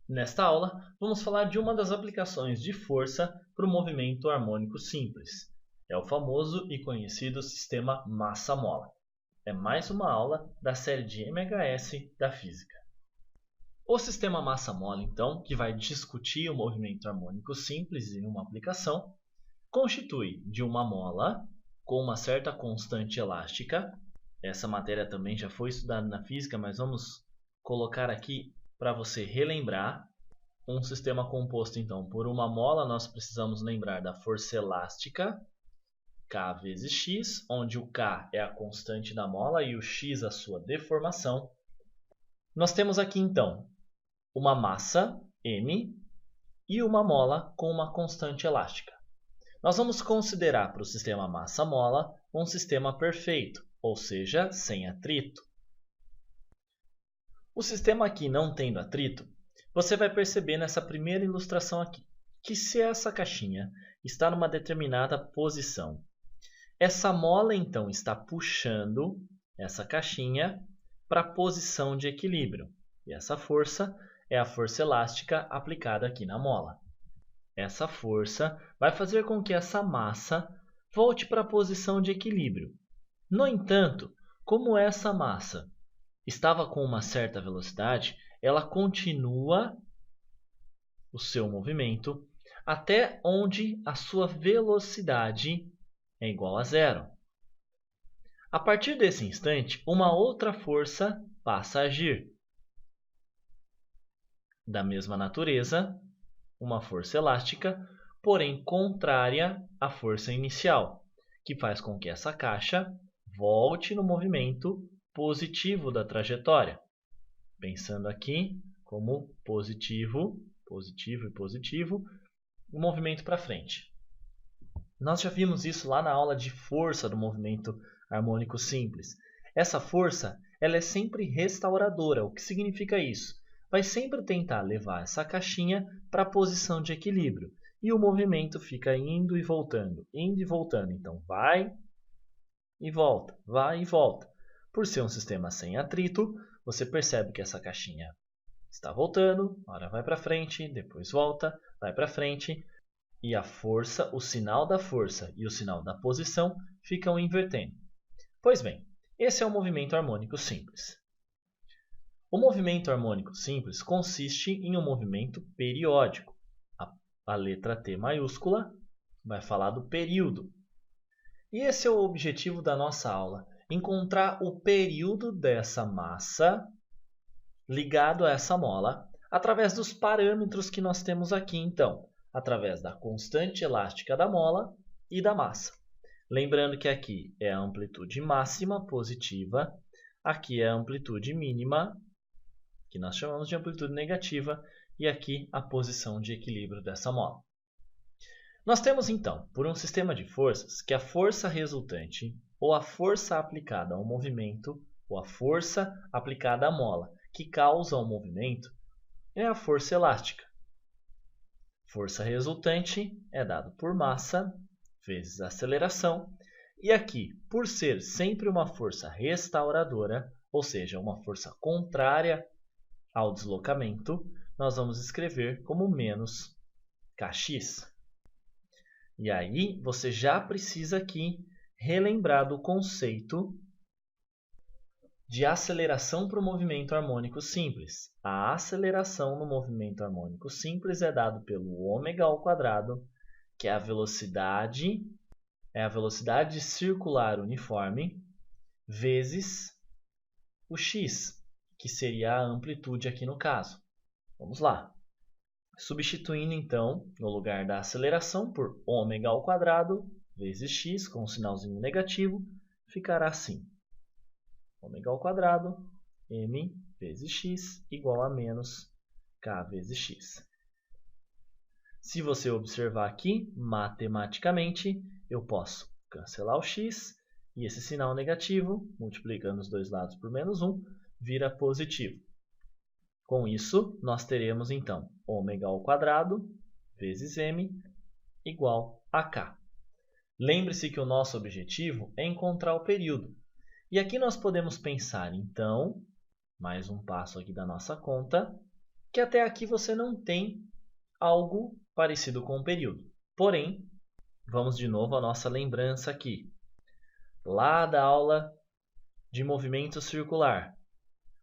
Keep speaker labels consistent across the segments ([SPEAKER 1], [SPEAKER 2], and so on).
[SPEAKER 1] Nesta aula, vamos falar de uma das aplicações de força para o movimento harmônico simples. É o famoso e conhecido sistema massa-mola. É mais uma aula da série de MHS da física. O sistema massa-mola, então, que vai discutir o movimento harmônico simples em uma aplicação, constitui de uma mola com uma certa constante elástica. Essa matéria também já foi estudada na física, mas vamos colocar aqui para você relembrar. Um sistema composto, então, por uma mola, nós precisamos lembrar da força elástica, K vezes X, onde o K é a constante da mola e o X a sua deformação. Nós temos aqui, então, uma massa, M, e uma mola com uma constante elástica. Nós vamos considerar para o sistema massa-mola um sistema perfeito, ou seja, sem atrito. O sistema aqui não tendo atrito, você vai perceber nessa primeira ilustração aqui, que se essa caixinha está numa determinada posição, essa mola então está puxando essa caixinha para a posição de equilíbrio. E essa força é a força elástica aplicada aqui na mola. Essa força vai fazer com que essa massa volte para a posição de equilíbrio. No entanto, como essa massa estava com uma certa velocidade, ela continua o seu movimento até onde a sua velocidade é igual a zero. A partir desse instante, uma outra força passa a agir. Da mesma natureza, uma força elástica, porém contrária à força inicial, que faz com que essa caixa volte no movimento positivo da trajetória. Pensando aqui como positivo, positivo e positivo, o movimento para frente. Nós já vimos isso lá na aula de força do movimento harmônico simples. Essa força ela é sempre restauradora. O que significa isso? Vai sempre tentar levar essa caixinha para a posição de equilíbrio. E o movimento fica indo e voltando, indo e voltando. Então, vai e volta, vai e volta. Por ser um sistema sem atrito, você percebe que essa caixinha está voltando, agora vai para frente, depois volta, vai para frente. E a força, o sinal da força e o sinal da posição ficam invertendo. Pois bem, esse é o movimento harmônico simples. O movimento harmônico simples consiste em um movimento periódico. A letra T maiúscula vai falar do período. E esse é o objetivo da nossa aula, encontrar o período dessa massa ligado a essa mola através dos parâmetros que nós temos aqui, então, através da constante elástica da mola e da massa. Lembrando que aqui é a amplitude máxima positiva, aqui é a amplitude mínima, que nós chamamos de amplitude negativa, e aqui a posição de equilíbrio dessa mola. Nós temos então, por um sistema de forças, que a força resultante, ou a força aplicada ao movimento, ou a força aplicada à mola, que causa o movimento, é a força elástica. Força resultante é dado por massa vezes aceleração. E aqui, por ser sempre uma força restauradora, ou seja, uma força contrária ao deslocamento, nós vamos escrever como menos kx. E aí, você já precisa aqui relembrar do conceito de aceleração para o movimento harmônico simples. A aceleração no movimento harmônico simples é dado pelo ômega ao quadrado, que é a velocidade circular uniforme, vezes o x, que seria a amplitude aqui no caso. Vamos lá. Substituindo, então, no lugar da aceleração por ômega ao quadrado vezes x, com um sinalzinho negativo, ficará assim. Ômega ao quadrado, m vezes x, igual a menos k vezes x. Se você observar aqui, matematicamente, eu posso cancelar o x e esse sinal negativo, multiplicando os dois lados por menos 1, vira positivo. Com isso, nós teremos, então, ômega ao quadrado vezes m igual a k. Lembre-se que o nosso objetivo é encontrar o período. E aqui nós podemos pensar, então, mais um passo aqui da nossa conta, que até aqui você não tem algo parecido com o período. Porém, vamos de novo à nossa lembrança aqui. Lá da aula de movimento circular,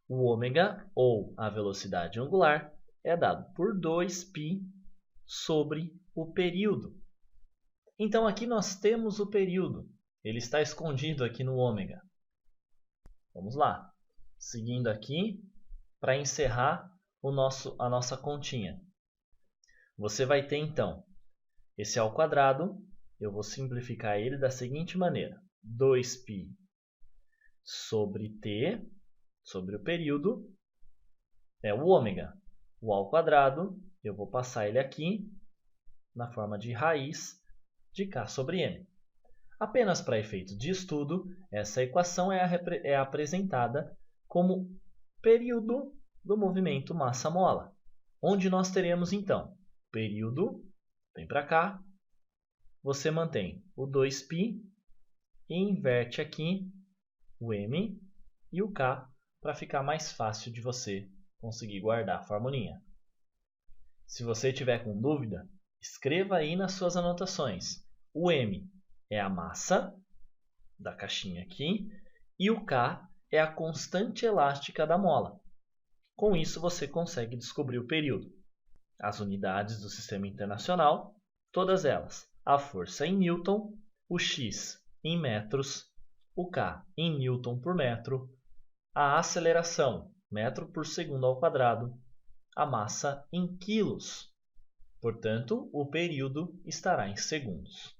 [SPEAKER 1] o ômega, ou a velocidade angular, é dado por 2π sobre o período. Então, aqui nós temos o período. Ele está escondido aqui no ômega. Vamos lá. Seguindo aqui, para encerrar a nossa continha. Você vai ter, então, esse ao quadrado. Eu vou simplificar ele da seguinte maneira. 2π sobre t, sobre o período, é o ômega. O ao quadrado, eu vou passar ele aqui na forma de raiz de k sobre m. Apenas para efeito de estudo, essa equação é apresentada como período do movimento massa-mola, onde nós teremos, então, período, vem para cá, você mantém o 2π e inverte aqui o m e o k para ficar mais fácil de você conseguir guardar a formulinha. Se você tiver com dúvida, escreva aí nas suas anotações. O m é a massa da caixinha aqui e o k é a constante elástica da mola. Com isso, você consegue descobrir o período. As unidades do Sistema Internacional, todas elas. A força em Newton, o x em metros, o k em Newton por metro, a aceleração, metro por segundo ao quadrado, a massa em quilos. Portanto, o período estará em segundos.